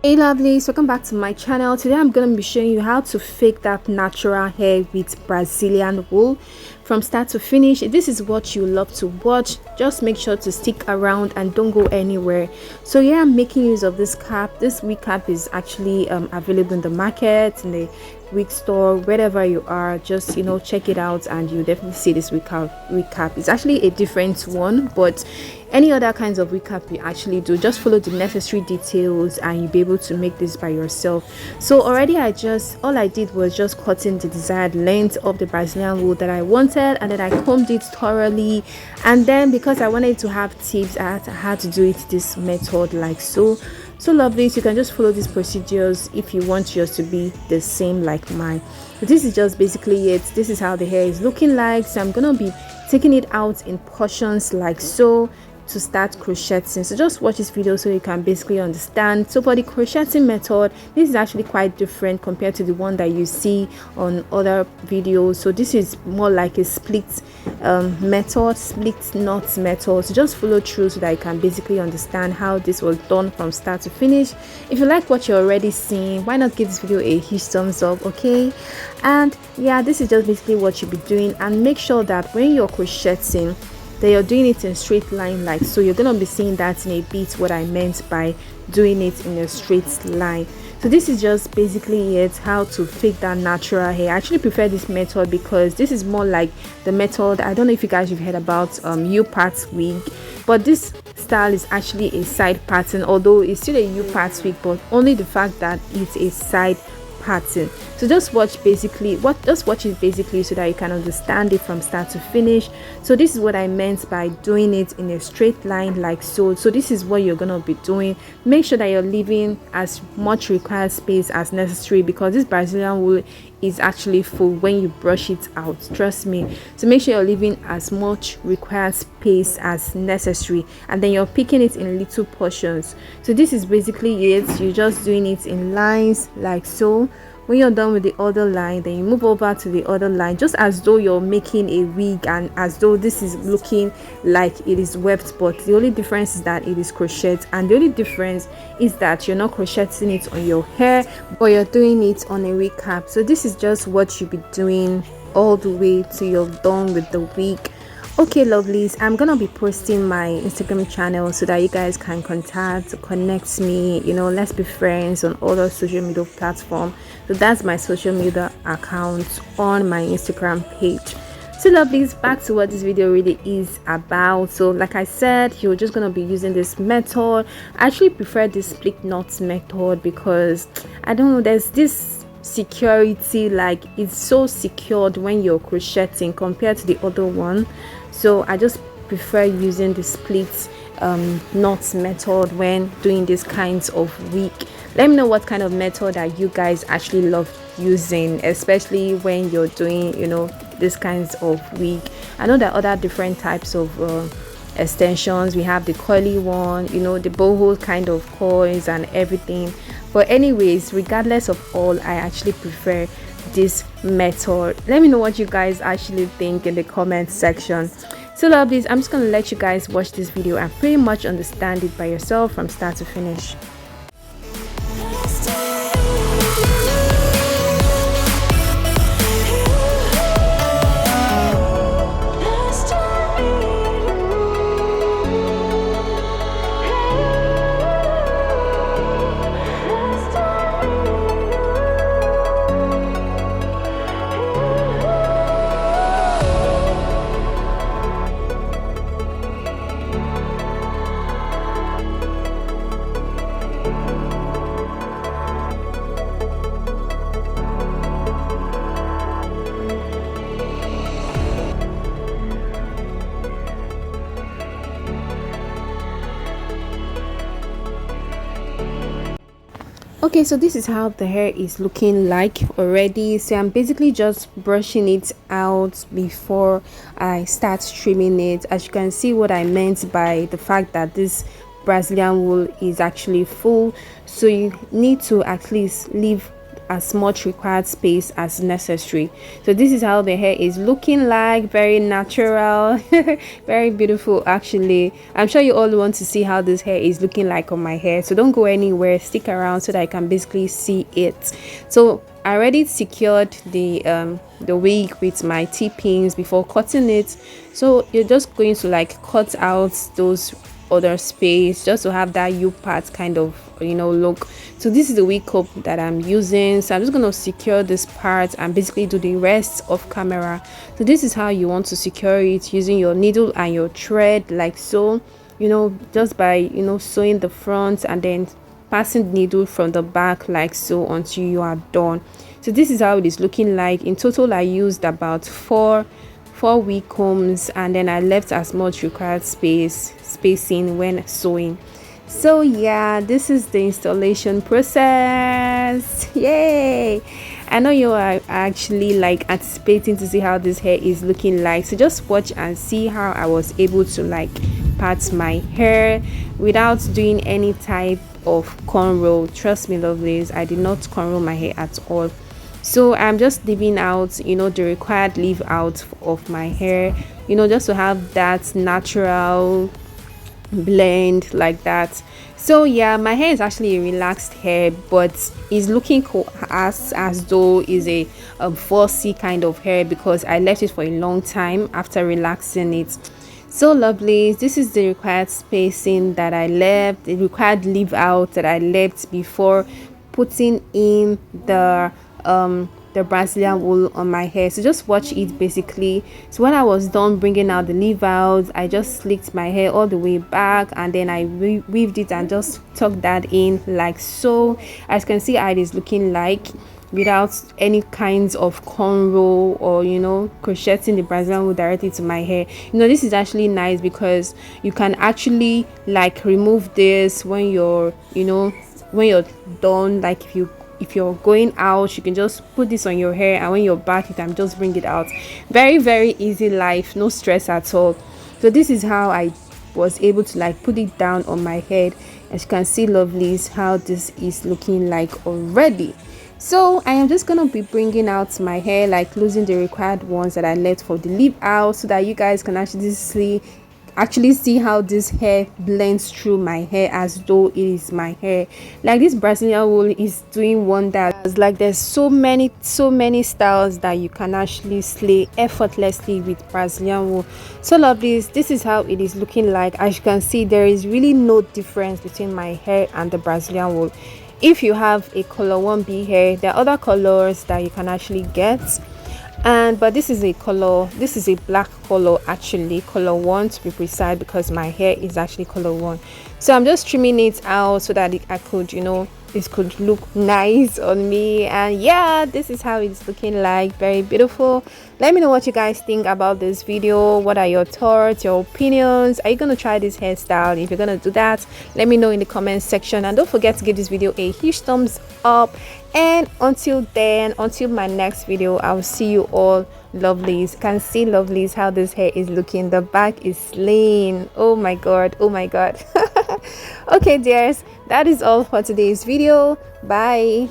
Hey lovelies, welcome back to my channel. Today I'm going to be showing you how to fake that natural hair with Brazilian wool from start to finish. This is what you love to watch. Just make sure to stick around and don't go anywhere. So yeah, I'm making use of this cap. This wig cap is actually available in the market, in the wig store, wherever you are. Just check it out and you definitely see this wig cap. It's actually a different one, but any other kinds of wig cap you actually do, just follow the necessary details and you'll be able to make this by yourself. So already all I did was just cutting the desired length of the Brazilian wool that I wanted, and then I combed it thoroughly. And then because I wanted to have tips, I had to do it this method like so. So lovely, so you can just follow these procedures if you want yours to be the same like mine. So this is just basically it. This is how the hair is looking like. So I'm gonna be taking it out in portions like so to start crocheting. So just watch this video so you can basically understand. So for the crocheting method, this is actually quite different compared to the one that you see on other videos. So this is more like a split method, split knot method. So just follow through so that you can basically understand how this was done from start to finish. If you like what you're already seeing, why not give this video a huge thumbs up, okay? And yeah, this is just basically what you'll be doing. And make sure that when you're crocheting, that you're doing it in straight line like so. You're gonna be seeing that in a bit, what I meant by doing it in a straight line. So this is just basically it, how to fake that natural hair. I actually prefer this method because this is more like the method, I don't know if you guys have heard about U-part wig, but this style is actually a side pattern, although it's still a U-part wig, but only the fact that it's a side pattern. So just watch it basically so that you can understand it from start to finish. So this is what I meant by doing it in a straight line like so. So this is what you're gonna be doing. Make sure that you're leaving as much required space as necessary, because this Brazilian wool is actually full when you brush it out, trust me. So make sure you're leaving as much required space as necessary, and then you're picking it in little portions. So this is basically it. You're just doing it in lines like so. When you're done with the other line, then you move over to the other line, just as though you're making a wig and as though this is looking like it is webbed, but the only difference is that it is crocheted, and the only difference is that you're not crocheting it on your hair, but you're doing it on a wig cap. So this is just what you'll be doing all the way till you're done with the wig. Okay lovelies, I'm gonna be posting my Instagram channel so that you guys can connect me, let's be friends on other social media platforms. So that's my social media account on my Instagram page. So lovelies, back to what this video really is about. So like I said, you're just gonna be using this method. I actually prefer this split knots method because I don't know, there's this security, like it's so secured when you're crocheting compared to the other one. So I just prefer using the split knots method when doing these kinds of wig. Let me know what kind of method that you guys actually love using, especially when you're doing these kinds of wig. I know there are other different types of extensions. We have the curly one, the boho kind of coils and everything. But anyways, regardless of all, I actually prefer this method. Let me know what you guys actually think in the comment section. So lovelies, I'm just gonna let you guys watch this video and pretty much understand it by yourself from start to finish. Okay, so this is how the hair is looking like already. So I'm basically just brushing it out before I start trimming it. As you can see, what I meant by the fact that this Brazilian wool is actually full, so you need to at least leave as much required space as necessary. So this is how the hair is looking like. Very natural. Very beautiful actually. I'm sure you all want to see how this hair is looking like on my hair, so don't go anywhere, stick around so that I can basically see it. So I already secured the wig with my T-pins before cutting it, so you're just going to like cut out those other space just to have that U part kind of, you know, look. So this is the wig cup that I'm using, so I'm just going to secure this part and basically do the rest off camera. So this is how you want to secure it, using your needle and your thread, like so, you know, just by, you know, sewing the front and then passing the needle from the back like so until you are done. So this is how it is looking like. In total I used about four wig combs, and then I left as much required spacing when sewing. So yeah, this is the installation process. Yay! I know you are actually like anticipating to see how this hair is looking like, so just watch and see how I was able to like part my hair without doing any type of cornrow. Trust me lovelies, I did not cornrow my hair at all. So I'm just leaving out, you know, the required leave out of my hair, you know, just to have that natural blend like that. So yeah, my hair is actually a relaxed hair, but it's looking as though is a fussy kind of hair because I left it for a long time after relaxing it. So lovely, this is the required spacing that I left, the required leave out that I left before putting in the Brazilian wool on my hair. So just watch it basically. So when I was done bringing out the leave out, I just slicked my hair all the way back, and then I weaved it and just tucked that in like so. As you can see how it is looking like without any kinds of cornrow or, you know, crocheting the Brazilian wool directly to my hair. You know, this is actually nice because you can actually like remove this when you're, you know, when you're done. Like if you're going out, you can just put this on your hair, and when you're back you can just bring it out. Very easy life, no stress at all. So this is how I was able to like put it down on my head. As you can see lovelies, how this is looking like already. So I am just gonna be bringing out my hair, like losing the required ones that I left for the leave out, so that you guys can actually see how this hair blends through my hair as though it is my hair. Like this Brazilian wool is doing wonders. Like there's so many styles that you can actually slay effortlessly with Brazilian wool. So lovely, this is how it is looking like. As you can see, there is really no difference between my hair and the Brazilian wool. If you have a color 1B hair, there are other colors that you can actually get, but this is a black color, actually color 1 to be precise, because my hair is actually color 1. So I'm just trimming it out so that I could, you know, this could look nice on me. And yeah, this is how it's looking like. Very beautiful. Let me know what you guys think about this video. What are your thoughts, your opinions? Are you gonna try this hairstyle? If you're gonna do that, let me know in the comment section, and don't forget to give this video a huge thumbs up. And until then, until my next video, I'll see you all lovelies. You can see lovelies how this hair is looking. The back is slaying. Oh my god, oh my god. Okay dears, that is all for today's video. Bye.